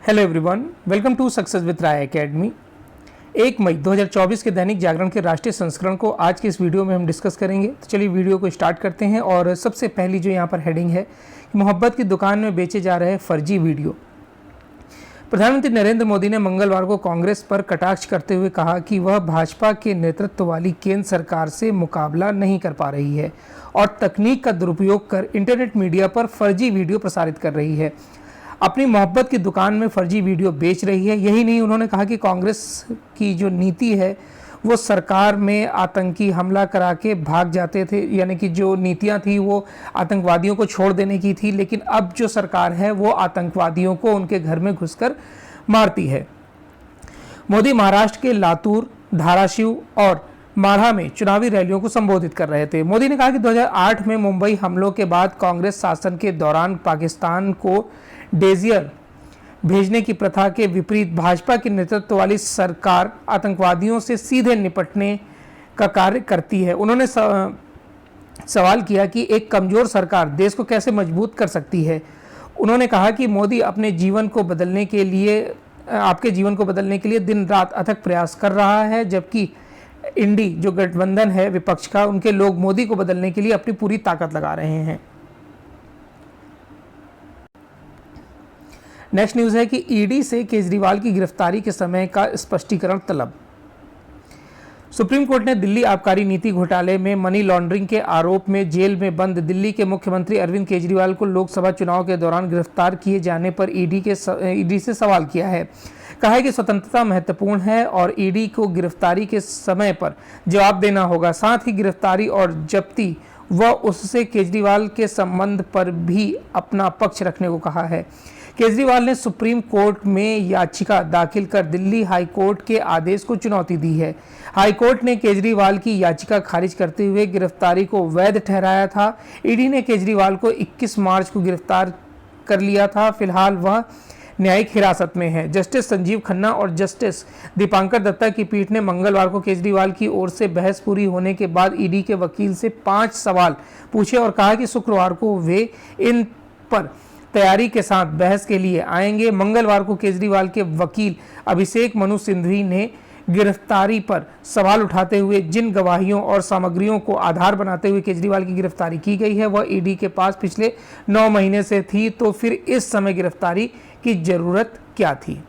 Hello everyone, welcome to success with Rai academy. 1 मई 2024 के दैनिक जागरण के राष्ट्रीय संस्करण को आज के इस वीडियो में हम डिस्कस करेंगे। तो चलिए वीडियो को स्टार्ट करते हैं। और सबसे पहली जो यहाँ पर हेडिंग है, मोहब्बत की दुकान में बेचे जा रहे फर्जी वीडियो। प्रधानमंत्री नरेंद्र मोदी ने मंगलवार को कांग्रेस पर कटाक्ष करते हुए कहा कि वह भाजपा के नेतृत्व वाली केंद्र सरकार से मुकाबला नहीं कर पा रही है और तकनीक का दुरुपयोग कर इंटरनेट मीडिया पर फर्जी वीडियो प्रसारित कर रही है, अपनी मोहब्बत की दुकान में फर्जी वीडियो बेच रही है। यही नहीं, उन्होंने कहा कि कांग्रेस की जो नीति है वो सरकार में आतंकी हमला करा के भाग जाते थे, यानी कि जो नीतियां थी वो आतंकवादियों को छोड़ देने की थी, लेकिन अब जो सरकार है वो आतंकवादियों को उनके घर में घुसकर मारती है। मोदी महाराष्ट्र के लातूर, धाराशिव और माढ़ा में चुनावी रैलियों को संबोधित कर रहे थे। मोदी ने कहा कि 2008 में मुंबई हमलों के बाद कांग्रेस शासन के दौरान पाकिस्तान को डेजियर भेजने की प्रथा के विपरीत भाजपा के नेतृत्व वाली सरकार आतंकवादियों से सीधे निपटने का कार्य करती है। उन्होंने सवाल किया कि एक कमजोर सरकार देश को कैसे मजबूत कर सकती है। उन्होंने कहा कि मोदी आपके जीवन को बदलने के लिए दिन रात अथक प्रयास कर रहा है, जबकि इंडी जो गठबंधन है विपक्ष का, उनके लोग मोदी को बदलने के लिए अपनी पूरी ताकत लगा रहे हैं। नेक्स्ट न्यूज़ है कि ईडी से केजरीवाल की गिरफ्तारी के समय का स्पष्टीकरण तलब। सुप्रीम कोर्ट ने दिल्ली आबकारी नीति घोटाले में मनी लॉन्ड्रिंग के आरोप में जेल में बंद दिल्ली के मुख्यमंत्री अरविंद केजरीवाल को लोकसभा चुनाव के दौरान गिरफ्तार किए जाने पर ईडी से सवाल किया है। कहा है कि स्वतंत्रता महत्वपूर्ण है और ईडी को गिरफ्तारी के समय पर जवाब देना होगा। साथ ही गिरफ्तारी और जब्ती व उससे केजरीवाल के संबंध पर भी अपना पक्ष रखने को कहा है। केजरीवाल ने सुप्रीम कोर्ट में याचिका दाखिल कर दिल्ली हाई कोर्ट के आदेश को चुनौती दी है। हाई कोर्ट ने केजरीवाल की याचिका खारिज करते हुए गिरफ्तारी को वैध ठहराया था। ईडी ने केजरीवाल को 21 मार्च को गिरफ्तार कर लिया था। फिलहाल वह न्यायिक हिरासत में है। जस्टिस संजीव खन्ना और जस्टिस दीपांकर दत्ता की पीठ ने मंगलवार को केजरीवाल की ओर से बहस पूरी होने के बाद ईडी के वकील से 5 सवाल पूछे और कहा कि शुक्रवार को वे इन पर तैयारी के साथ बहस के लिए आएंगे। मंगलवार को केजरीवाल के वकील अभिषेक मनु सिंघवी ने गिरफ्तारी पर सवाल उठाते हुए जिन गवाहियों और सामग्रियों को आधार बनाते हुए केजरीवाल की गिरफ्तारी की गई है वह ईडी के पास पिछले 9 महीने से थी, तो फिर इस समय गिरफ्तारी की जरूरत क्या थी।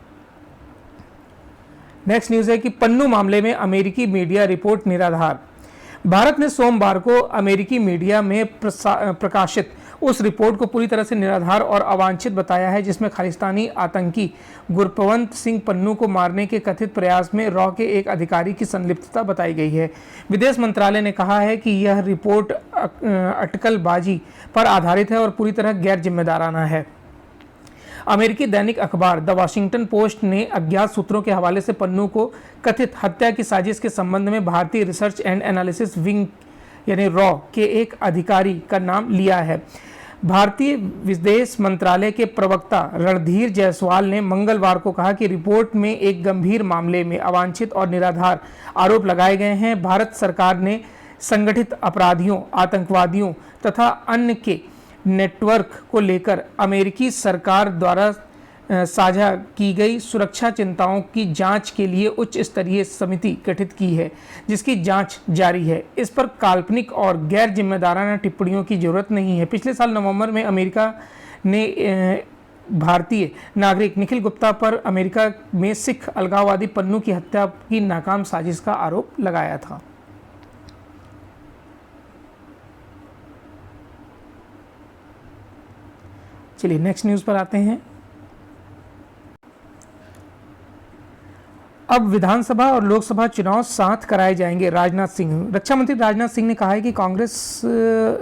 नेक्स्ट न्यूज़ है कि पन्नू मामले में अमेरिकी मीडिया रिपोर्ट निराधार। भारत ने सोमवार को अमेरिकी मीडिया में प्रकाशित उस रिपोर्ट को पूरी तरह से निराधार और अवांछित बताया है, जिसमें खालिस्तानी आतंकी गुरपवंत सिंह पन्नू को मारने के कथित प्रयास में रॉ के एक अधिकारी की संलिप्तता बताई गई है। विदेश मंत्रालय ने कहा है कि यह रिपोर्ट अटकलबाजी पर आधारित है और पूरी तरह गैर जिम्मेदाराना है। अमेरिकी दैनिक अखबार द वॉशिंगटन पोस्ट ने अज्ञात सूत्रों के हवाले से पन्नू को कथित हत्या की साजिश के संबंध में भारतीय रिसर्च एंड एनालिसिस विंग यानी रॉ के एक अधिकारी का नाम लिया है। भारतीय विदेश मंत्रालय के प्रवक्ता रणधीर जायसवाल ने मंगलवार को कहा कि रिपोर्ट में एक गंभीर मामले में अवांछित और निराधार आरोप लगाए गए हैं। भारत सरकार ने संगठित अपराधियों, आतंकवादियों तथा अन्य के नेटवर्क को लेकर अमेरिकी सरकार द्वारा साझा की गई सुरक्षा चिंताओं की जांच के लिए उच्च स्तरीय समिति गठित की है, जिसकी जांच जारी है। इस पर काल्पनिक और गैर जिम्मेदाराना टिप्पणियों की जरूरत नहीं है। पिछले साल नवंबर में अमेरिका ने भारतीय नागरिक निखिल गुप्ता पर अमेरिका में सिख अलगाववादी पन्नू की हत्या की नाकाम साजिश का आरोप लगाया था। चलिए नेक्स्ट न्यूज़ पर आते हैं। अब विधानसभा और लोकसभा चुनाव साथ कराए जाएंगे, राजनाथ सिंह। रक्षा मंत्री राजनाथ सिंह ने कहा है कि कांग्रेस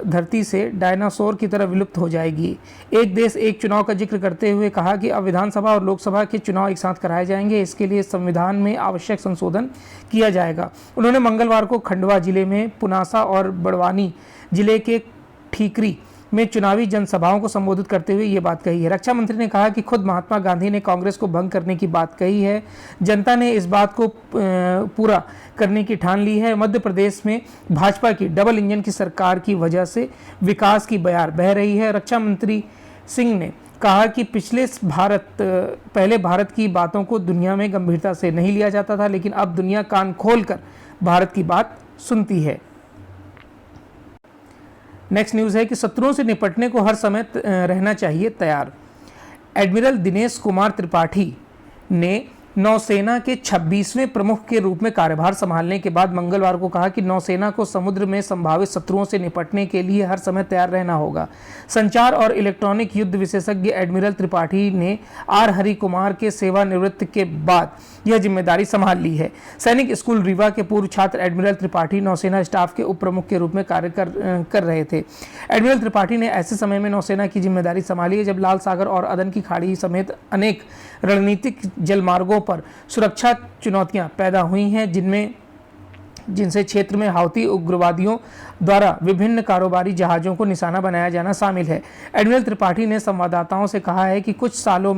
धरती से डायनासोर की तरह विलुप्त हो जाएगी। एक देश एक चुनाव का जिक्र करते हुए कहा कि अब विधानसभा और लोकसभा के चुनाव एक साथ कराए जाएंगे। इसके लिए संविधान में आवश्यक संशोधन किया जाएगा। उन्होंने मंगलवार को खंडवा जिले में पुनासा और बड़वानी जिले के ठीकरी में चुनावी जनसभाओं को संबोधित करते हुए ये बात कही है। रक्षा मंत्री ने कहा कि खुद महात्मा गांधी ने कांग्रेस को भंग करने की बात कही है। जनता ने इस बात को पूरा करने की ठान ली है। मध्य प्रदेश में भाजपा की डबल इंजन की सरकार की वजह से विकास की बयार बह रही है। रक्षा मंत्री सिंह ने कहा कि पहले भारत की बातों को दुनिया में गंभीरता से नहीं लिया जाता था, लेकिन अब दुनिया कान खोलकर भारत की बात सुनती है। नेक्स्ट न्यूज़ है कि शत्रुओं से निपटने को हर समय रहना चाहिए तैयार। एडमिरल दिनेश कुमार त्रिपाठी ने नौसेना के 26वें प्रमुख के रूप में कार्यभार संभालने के बाद मंगलवार को कहा कि नौसेना को समुद्र में संभावित शत्रुओं से निपटने के लिए हर समय तैयार रहना होगा। संचार और इलेक्ट्रॉनिक युद्ध विशेषज्ञ एडमिरल त्रिपाठी ने आर हरि कुमार के सेवानिवृत्ति के बाद यह जिम्मेदारी संभाल ली है। सैनिक स्कूल रीवा के पूर्व छात्र एडमिरल त्रिपाठी नौसेना स्टाफ के उप प्रमुख के रूप में कार्य कर रहे थे। एडमिरल त्रिपाठी ने ऐसे समय में नौसेना की जिम्मेदारी संभाली है जब लाल सागर और अदन की खाड़ी समेत अनेक रणनीतिक जलमार्गों पर सुरक्षा चुनौतियां पैदा हुई हैं, जिनसे क्षेत्र में हाउती उग्रवादियों द्वारा विभिन्न कारोबारी जहाज़ों को निशाना बनाया जाना शामिल है। एडमिरल त्रिपाठी ने संवाददाताओं से कहा है कि कुछ सालों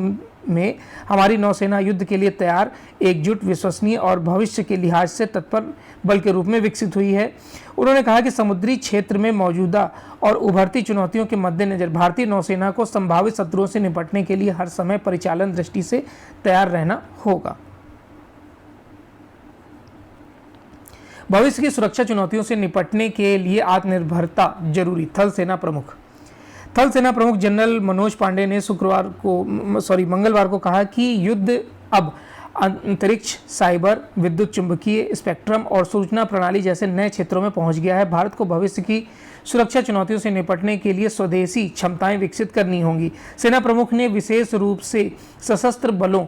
में हमारी नौसेना युद्ध के लिए तैयार, एकजुट, विश्वसनीय और भविष्य के लिहाज से तत्पर बल के रूप में विकसित हुई है। उन्होंने कहा कि समुद्री क्षेत्र में मौजूदा और उभरती चुनौतियों के मद्देनजर भारतीय नौसेना को संभावित शत्रुओं से निपटने के लिए हर समय परिचालन दृष्टि से तैयार रहना होगा। भविष्य की सुरक्षा चुनौतियों से निपटने के लिए आत्मनिर्भरता जरूरी। थल सेना प्रमुख जनरल मनोज पांडे ने मंगलवार को कहा कि युद्ध अब अंतरिक्ष, साइबर, विद्युत चुंबकीय स्पेक्ट्रम और सूचना प्रणाली जैसे नए क्षेत्रों में पहुंच गया है। भारत को भविष्य की सुरक्षा चुनौतियों से निपटने के लिए स्वदेशी क्षमताएं विकसित करनी होंगी। सेना प्रमुख ने विशेष रूप से सशस्त्र बलों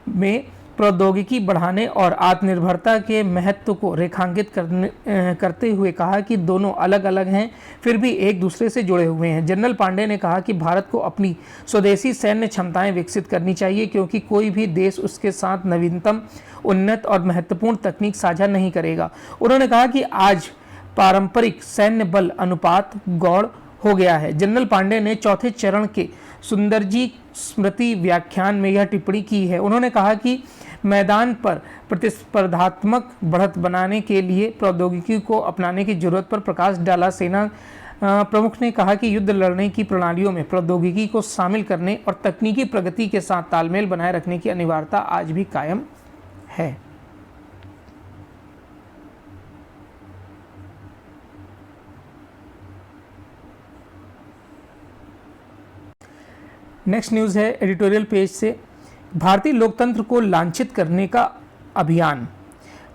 में प्रौद्योगिकी बढ़ाने और आत्मनिर्भरता के महत्व को रेखांकित करते हुए कहा कि दोनों अलग अलग हैं, फिर भी एक दूसरे से जुड़े हुए हैं। जनरल पांडे ने कहा कि भारत को अपनी स्वदेशी सैन्य क्षमताएं विकसित करनी चाहिए, क्योंकि कोई भी देश उसके साथ नवीनतम, उन्नत और महत्वपूर्ण तकनीक साझा नहीं करेगा। उन्होंने कहा कि आज पारंपरिक सैन्य बल अनुपात गौड़ हो गया है। जनरल पांडे ने चौथे चरण के सुंदरजी स्मृति व्याख्यान में यह टिप्पणी की है। उन्होंने कहा कि मैदान पर प्रतिस्पर्धात्मक बढ़त बनाने के लिए प्रौद्योगिकी को अपनाने की जरूरत पर प्रकाश डाला। सेना प्रमुख ने कहा कि युद्ध लड़ने की प्रणालियों में प्रौद्योगिकी को शामिल करने और तकनीकी प्रगति के साथ तालमेल बनाए रखने की अनिवार्यता आज भी कायम है। नेक्स्ट न्यूज़ है एडिटोरियल पेज से, भारतीय लोकतंत्र को लांछित करने का अभियान।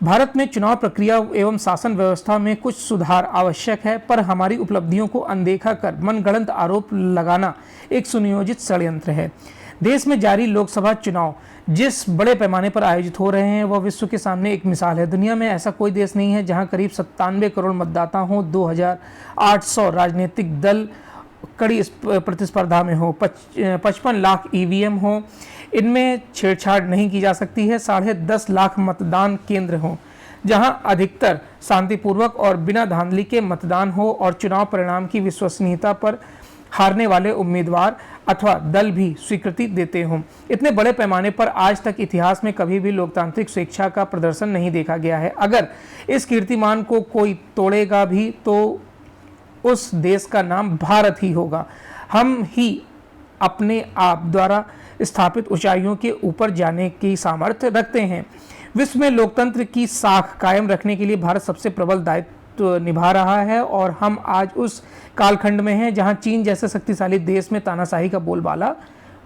भारत में चुनाव प्रक्रिया एवं शासन व्यवस्था में कुछ सुधार आवश्यक है, पर हमारी उपलब्धियों को अनदेखा कर मनगढ़ंत आरोप लगाना एक सुनियोजित षड्यंत्र है। देश में जारी लोकसभा चुनाव जिस बड़े पैमाने पर आयोजित हो रहे हैं वह विश्व के सामने एक मिसाल है। दुनिया में ऐसा कोई देश नहीं है जहां करीब 97 करोड़ मतदाता हों, 2800 राजनीतिक दल कड़ी प्रतिस्पर्धा में हो, 55 लाख ईवीएम हो, इनमें छेड़छाड़ नहीं की जा सकती है, 10.5 लाख मतदान केंद्र हों जहां अधिकतर शांतिपूर्वक और बिना धांधली के मतदान हो और चुनाव परिणाम की विश्वसनीयता पर हारने वाले उम्मीदवार अथवा दल भी स्वीकृति देते हों। इतने बड़े पैमाने पर आज तक इतिहास में कभी भी लोकतांत्रिक स्वेच्छा का प्रदर्शन नहीं देखा गया है। अगर इस कीर्तिमान को कोई तोड़ेगा भी तो उस देश का नाम भारत ही होगा। हम ही अपने आप द्वारा स्थापित ऊंचाइयों के ऊपर जाने की सामर्थ्य रखते हैं। विश्व में लोकतंत्र की साख कायम रखने के लिए भारत सबसे प्रबल दायित्व निभा रहा है और हम आज उस कालखंड में हैं जहां चीन जैसे शक्तिशाली देश में तानाशाही का बोलबाला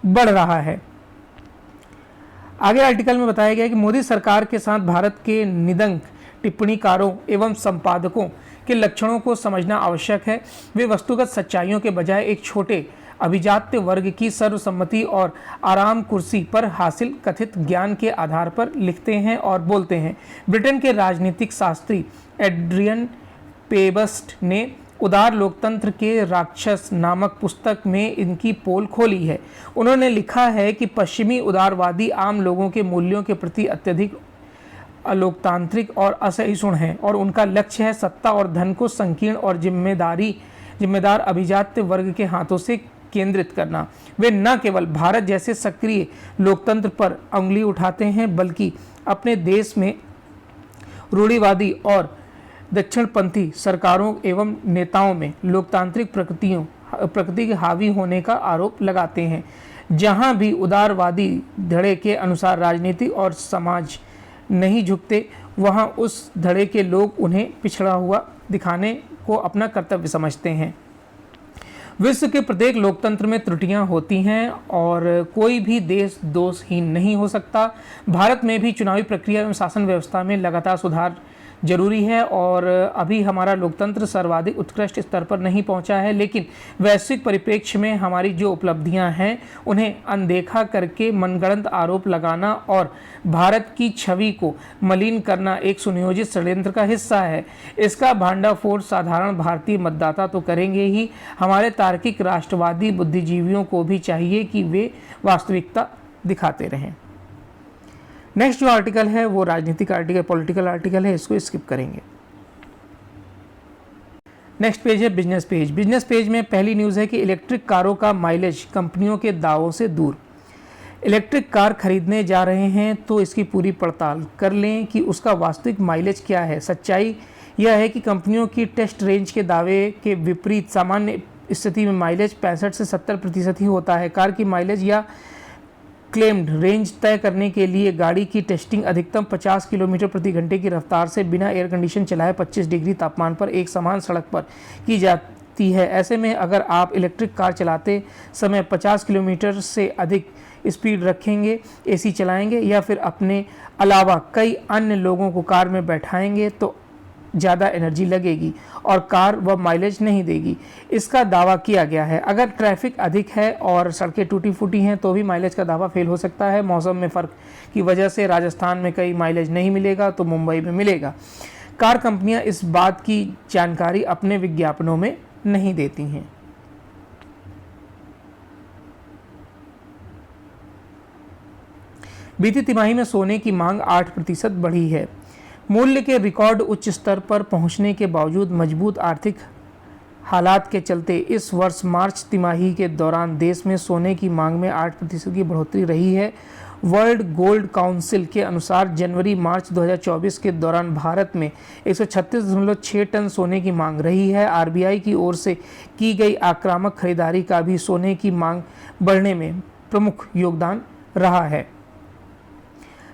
बढ़ रहा है। आगे आर्टिकल में बताया गया कि मोदी सरकार के साथ भारत के निदंग टिप्पणीकारों एवं संपादकों के लक्षणों को समझना आवश्यक है। वे वस्तुगत सच्चाइयों के बजाय एक छोटे अभिजात्य वर्ग की सर्वसम्मति और आराम कुर्सी पर हासिल कथित ज्ञान के आधार पर लिखते हैं और बोलते हैं। ब्रिटेन के राजनीतिक शास्त्री एड्रियन पेबस्ट ने उदार लोकतंत्र के राक्षस नामक पुस्तक में इनकी पोल खोली है। उन्होंने लिखा है कि पश्चिमी उदारवादी आम लोगों के मूल्यों के प्रति अत्यधिक अलोकतांत्रिक और असहिष्णु हैं और उनका लक्ष्य है सत्ता और धन को संकीर्ण और जिम्मेदार अभिजात्य वर्ग के हाथों से केंद्रित करना। वे न केवल भारत जैसे सक्रिय लोकतंत्र पर उंगली उठाते हैं बल्कि अपने देश में रूढ़िवादी और दक्षिणपंथी सरकारों एवं नेताओं में लोकतांत्रिक प्रकृति के हावी होने का आरोप लगाते हैं। जहां भी उदारवादी धड़े के अनुसार राजनीति और समाज नहीं झुकते, वहां उस धड़े के लोग उन्हें पिछड़ा हुआ दिखाने को अपना कर्तव्य समझते हैं। विश्व के प्रत्येक लोकतंत्र में त्रुटियां होती हैं और कोई भी देश दोषहीन नहीं हो सकता। भारत में भी चुनावी प्रक्रिया एवं शासन व्यवस्था में लगातार सुधार जरूरी है और अभी हमारा लोकतंत्र सर्वाधिक उत्कृष्ट स्तर पर नहीं पहुंचा है, लेकिन वैश्विक परिप्रेक्ष्य में हमारी जो उपलब्धियां हैं उन्हें अनदेखा करके मनगढ़ंत आरोप लगाना और भारत की छवि को मलिन करना एक सुनियोजित षड्यंत्र का हिस्सा है। इसका भांडाफोड़ साधारण भारतीय मतदाता तो करेंगे ही, हमारे तार्किक राष्ट्रवादी बुद्धिजीवियों को भी चाहिए कि वे वास्तविकता दिखाते रहें। नेक्स्ट जो आर्टिकल है वो राजनीतिक आर्टिकल, पॉलिटिकल आर्टिकल है, इसको स्किप करेंगे। नेक्स्ट पेज है बिजनेस पेज। बिजनेस पेज में पहली न्यूज़ है कि इलेक्ट्रिक कारों का माइलेज कंपनियों के दावों से दूर। इलेक्ट्रिक कार खरीदने जा रहे हैं तो इसकी पूरी पड़ताल कर लें कि उसका वास्तविक माइलेज क्या है। सच्चाई यह है कि कंपनियों की टेस्ट रेंज के दावे के विपरीत सामान्य स्थिति में माइलेज 65 से 70% ही होता है। कार की माइलेज या क्लेम्ड रेंज तय करने के लिए गाड़ी की टेस्टिंग अधिकतम 50 किलोमीटर प्रति घंटे की रफ्तार से बिना एयर कंडीशन चलाए 25 डिग्री तापमान पर एक समान सड़क पर की जाती है। ऐसे में अगर आप इलेक्ट्रिक कार चलाते समय 50 किलोमीटर से अधिक स्पीड रखेंगे, एसी चलाएंगे या फिर अपने अलावा कई अन्य लोगों को कार में बैठाएंगे तो ज़्यादा एनर्जी लगेगी और कार वह माइलेज नहीं देगी, इसका दावा किया गया है। अगर ट्रैफिक अधिक है और सड़कें टूटी फूटी हैं तो भी माइलेज का दावा फेल हो सकता है। मौसम में फ़र्क की वजह से राजस्थान में कहीं माइलेज नहीं मिलेगा तो मुंबई में मिलेगा। कार कंपनियां इस बात की जानकारी अपने विज्ञापनों में नहीं देती हैं। बीती तिमाही में सोने की मांग 8% बढ़ी है। मूल्य के रिकॉर्ड उच्च स्तर पर पहुंचने के बावजूद मजबूत आर्थिक हालात के चलते इस वर्ष मार्च तिमाही के दौरान देश में सोने की मांग में 8% की बढ़ोतरी रही है। वर्ल्ड गोल्ड काउंसिल के अनुसार जनवरी मार्च 2024 के दौरान भारत में 136.6 टन सोने की मांग रही है। आरबीआई की ओर से की गई आक्रामक खरीदारी का भी सोने की मांग बढ़ने में प्रमुख योगदान रहा है।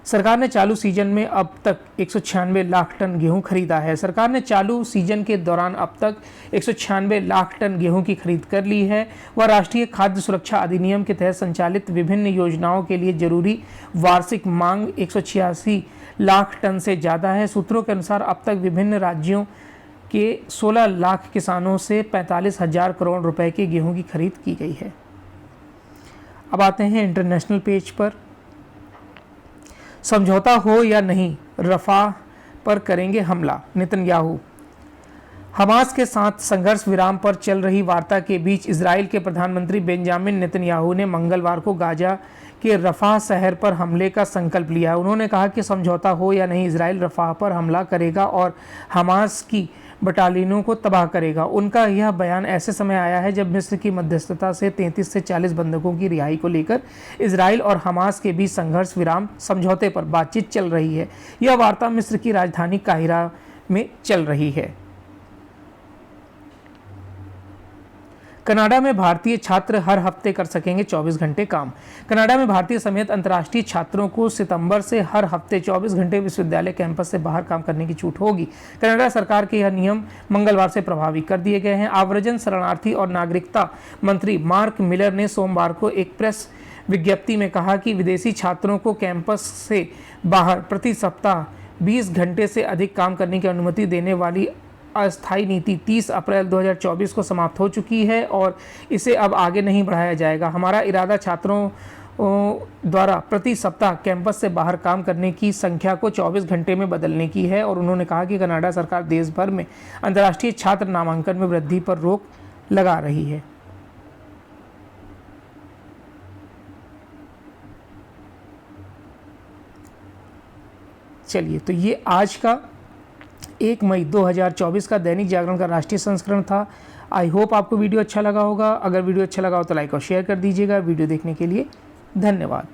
सरकार ने चालू सीजन में अब तक 196 लाख टन गेहूं खरीदा है। सरकार ने चालू सीजन के दौरान अब तक 196 लाख टन गेहूं की खरीद कर ली है। वह राष्ट्रीय खाद्य सुरक्षा अधिनियम के तहत संचालित विभिन्न योजनाओं के लिए जरूरी वार्षिक मांग 186 लाख टन से ज़्यादा है। सूत्रों के अनुसार अब तक विभिन्न राज्यों के 16 लाख किसानों से 45,000 करोड़ रुपए के गेहूं की खरीद की गई है। अब आते हैं इंटरनेशनल पेज पर। समझौता हो या नहीं, रफाह पर करेंगे हमला, नेतन्याहू। हमास के साथ संघर्ष विराम पर चल रही वार्ता के बीच इजराइल के प्रधानमंत्री बेंजामिन नेतन्याहू ने मंगलवार को गाजा के रफाह शहर पर हमले का संकल्प लिया है। उन्होंने कहा कि समझौता हो या नहीं, इजराइल रफाह पर हमला करेगा और हमास की बटालियनों को तबाह करेगा। उनका यह बयान ऐसे समय आया है जब मिस्र की मध्यस्थता से 33 से 40 बंधकों की रिहाई को लेकर इजराइल और हमास के बीच संघर्ष विराम समझौते पर बातचीत चल रही है। यह वार्ता मिस्र की राजधानी काहिरा में चल रही है। कनाडा में भारतीय छात्र हर हफ्ते कर सकेंगे 24 घंटे काम। कनाडा में भारतीय समेत अंतर्राष्ट्रीय छात्रों को सितंबर से हर हफ्ते 24 घंटे विश्वविद्यालय कैंपस से बाहर काम करने की छूट होगी। कनाडा सरकार के यह नियम मंगलवार से प्रभावी कर दिए गए हैं। आव्रजन, शरणार्थी और नागरिकता मंत्री मार्क मिलर ने सोमवार को एक प्रेस विज्ञप्ति में कहा कि विदेशी छात्रों को कैंपस से बाहर प्रति सप्ताह 20 घंटे से अधिक काम करने की अनुमति देने वाली अस्थायी नीति 30 अप्रैल 2024 को समाप्त हो चुकी है और इसे अब आगे नहीं बढ़ाया जाएगा। हमारा इरादा छात्रों द्वारा प्रति सप्ताह कैंपस से बाहर काम करने की संख्या को 24 घंटे में बदलने की है। और उन्होंने कहा कि कनाडा सरकार देश भर में अंतर्राष्ट्रीय छात्र नामांकन में वृद्धि पर रोक लगा रही है। चलिए, तो ये आज का 1 मई 2024 का दैनिक जागरण का राष्ट्रीय संस्करण था। आई होप आपको वीडियो अच्छा लगा होगा। अगर वीडियो अच्छा लगा हो तो लाइक और शेयर कर दीजिएगा। वीडियो देखने के लिए धन्यवाद।